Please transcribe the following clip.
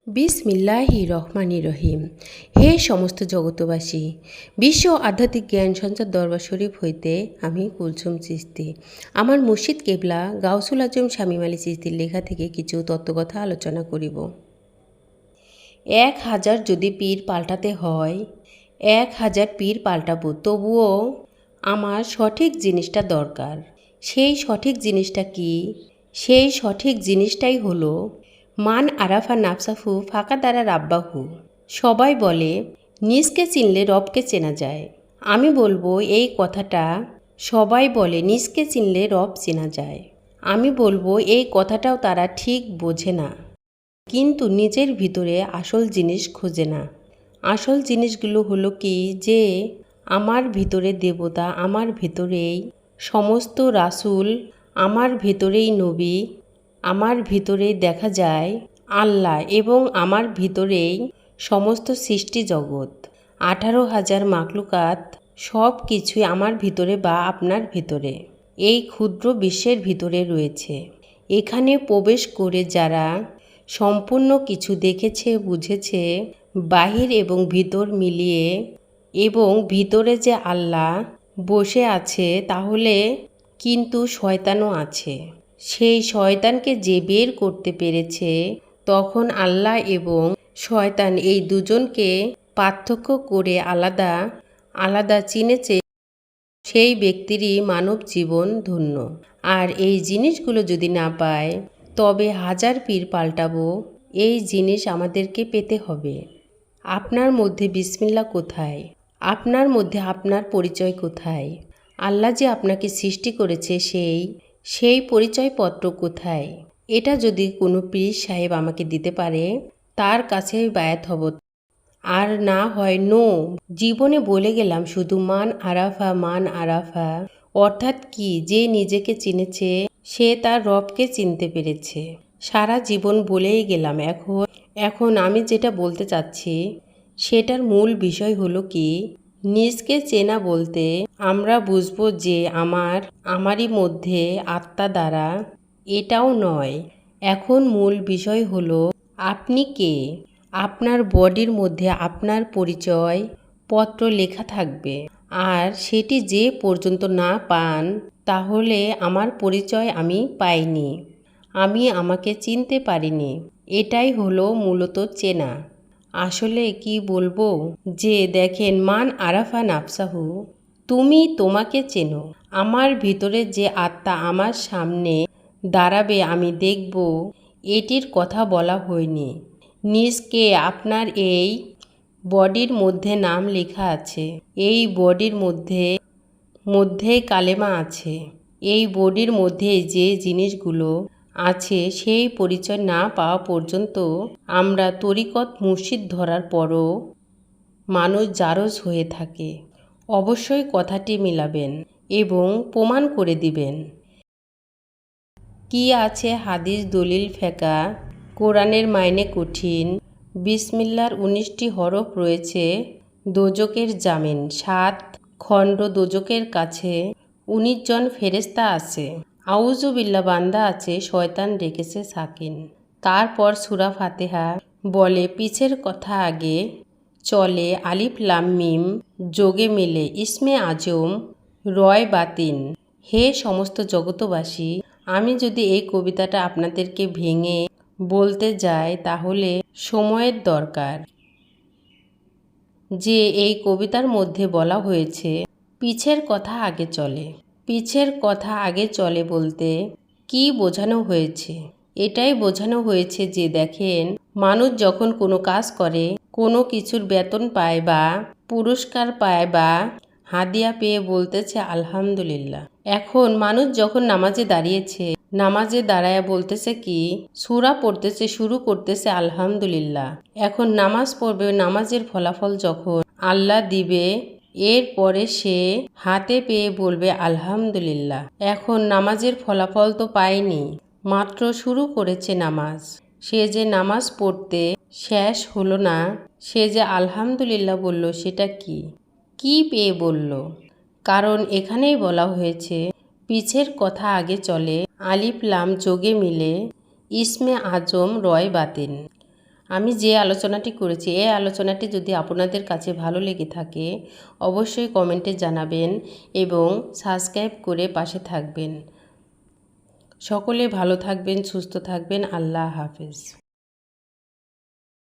বিসমিল্লাহির রহমানির রহিম। হে সমস্ত জগতবাসী, বিশ্ব আধ্যাত্মিক জ্ঞান সঞ্চার দরবার শরীফ হইতে আমি কুলসুম চিস্তি আমার মুর্শিদ কেবলা গাউসুল আজম শামীম আলী চিস্তির লেখা থেকে কিছু তত্ত্বকথা আলোচনা করিব। 1000 যদি পীর পাল্টাতে হয় 1000 পীর পাল্টাবো, তবুও আমার সঠিক জিনিসটা দরকার। সেই সঠিক জিনিসটা কি? সেই সঠিক জিনিসটাই হলো মান আরাফা নাফসাহু ফাঁকা দ্বারা রাব্বাহু। সবাই বলে নিজকে চিনলে রবকে চেনা যায়। আমি বলবো এই কথাটা সবাই বলে নিজকে চিনলে রব চেনা যায়। আমি বলবো এই কথাটাও তারা ঠিক বোঝে না, কিন্তু নিজের ভিতরে আসল জিনিস খোঁজে না। আসল জিনিসগুলো হলো কি, যে আমার ভিতরে দেবতা, আমার ভিতরেই সমস্ত রাসূল, আমার ভিতরেই নবী, আমার ভিতরেই দেখা যায় আল্লাহ, এবং আমার ভিতরেই সমস্ত সৃষ্টি জগৎ 18,000 মাখলুকাত, সব কিছুই আমার ভিতরে বা আপনার ভিতরে, এই ক্ষুদ্র বিশ্বের ভিতরে রয়েছে। এখানে প্রবেশ করে যারা সম্পূর্ণ কিছু দেখেছে, বুঝেছে, বাহির এবং ভিতর মিলিয়ে, এবং ভিতরে যে আল্লাহ বসে আছে, তাহলে কিন্তু শয়তানও আছে। সেই শয়তানকে যে বের করতে পেরেছে, তখন আল্লাহ এবং শয়তান এই দুজনকে পার্থক্য করে আলাদা আলাদা চিনেছে, সেই ব্যক্তিরই মানব জীবন ধন্য। আর এই জিনিসগুলো যদি না পায়, তবে 1000 পীর পাল্টাবো, এই জিনিস আমাদেরকে পেতে হবে। আপনার মধ্যে বিসমিল্লাহ কোথায়? আপনার মধ্যে আপনার পরিচয় কোথায়? আল্লাহ যে আপনাকে সৃষ্টি করেছে, সেই পরিচয়পত্র কোথায়? এটা যদি কোনো পীর সাহেব আমাকে দিতে পারে, তার কাছে বায়াত হব। আর না হয় নো। জীবনে বলে গেলাম শুধু মান আরাফা, মান আরাফা। অর্থাৎ কি, যে নিজেকে চিনেছে সে তার রবকে চিনতে পেরেছে। সারা জীবন বলেই গেলাম। এখন আমি যেটা বলতে চাচ্ছি, সেটার মূল বিষয় হলো কি, নিজকে চেনা বলতে আমরা বুঝবো যে আমারই মধ্যে আত্মা দ্বারা, এটাও নয়। এখন মূল বিষয় হলো আপনি কে। আপনার বডির মধ্যে আপনার পরিচয় পত্র লেখা থাকবে, আর সেটি যে পর্যন্ত না পান, তাহলে আমার পরিচয় আমি পাইনি, আমি আমাকে চিনতে পারিনি। এটাই হলো মূলত চেনা। আসলে কি বলবো, যে দেখেন, মান আরাফা নাফসাহু, তুমি তোমাকে চেনো। আমার ভিতরে যে আত্মা আমার সামনে দাঁড়াবে, আমি দেখব, এটির কথা বলা হয়নি। নিজকে আপনার এই বডির মধ্যে নাম লেখা আছে, এই বডির মধ্যে কালেমা আছে, এই বডির মধ্যে যে জিনিসগুলো আছে, সেই পরিচয় না পাওয়া পর্যন্ত আমরা তরিকত মুর্শিদ ধরার পরও মানুষ জারজ হয়ে থাকে। অবশ্যই কথাটি মিলাবেন এবং প্রমাণ করে দিবেন। কি আছে হাদিস দলিল ফেকা, কোরআনের মাইনে কঠিন, বিসমিল্লার 19টি হরফ রয়েছে, দোজকের জামিন, 7 খণ্ড দোজকের কাছে 19 জন ফেরেশতা আছে, আউযুবিল্লাহ বান্দা আছে, শয়তান রেখেছে সাকিন। তারপর সূরা ফাতিহা বলে পিছের কথা আগে চলে, আলিফ লাম মিম যোগে মিলে ইসমে আজম রয় বাতিন। হে সমস্ত জগতবাসী, আমি যদি এই কবিতাটা আপনাদেরকে ভেঙে বলতে যাই, তাহলে সময়ের দরকার। যে এই কবিতার মধ্যে বলা হয়েছে পিছের কথা আগে চলে। পিছের কথা আগে চলে বলতে কি বোঝানো হয়েছে? এটাই বোঝানো হয়েছে যে দেখেন, মানুষ যখন কোনো কাজ করে, কোনো কিছুর বেতন পায় বা পুরস্কার পায় বা হাদিয়া পেয়ে বলতেছে আলহামদুলিল্লাহ। এখন মানুষ যখন নামাজে দাঁড়িয়েছে, নামাজে দাঁড়ায় বলতেছে কি, সূরা পড়তেছে, শুরু করতেছে আলহামদুলিল্লাহ। এখন নামাজ পড়বে, নামাজের ফলাফল যখন আল্লাহ দিবে, এরপরে সে হাতে পেয়ে বলবে আলহামদুলিল্লাহ। এখন নামাজের ফলাফল তো পায়নি, মাত্র শুরু করেছে নামাজ। সে যে নামাজ পড়তে শেষ হলো না, সে যে আলহামদুলিল্লাহ বলল, সেটা কি পেয়ে বলল? কারণ এখানেই বলা হয়েছে পিছের কথা আগে চলে, আলিফ লাম যোগে মিলে ইসমে আজম রয় বাতিন। আমি যে আলোচনাটি করেছি এই আলোচনাটি যদি আপনাদের কাছে ভালো লেগে থাকে অবশ্যই কমেন্টে জানাবেন এবং সাবস্ক্রাইব করে পাশে থাকবেন। সকলে ভালো থাকবেন, সুস্থ থাকবেন। আল্লাহ হাফেজ।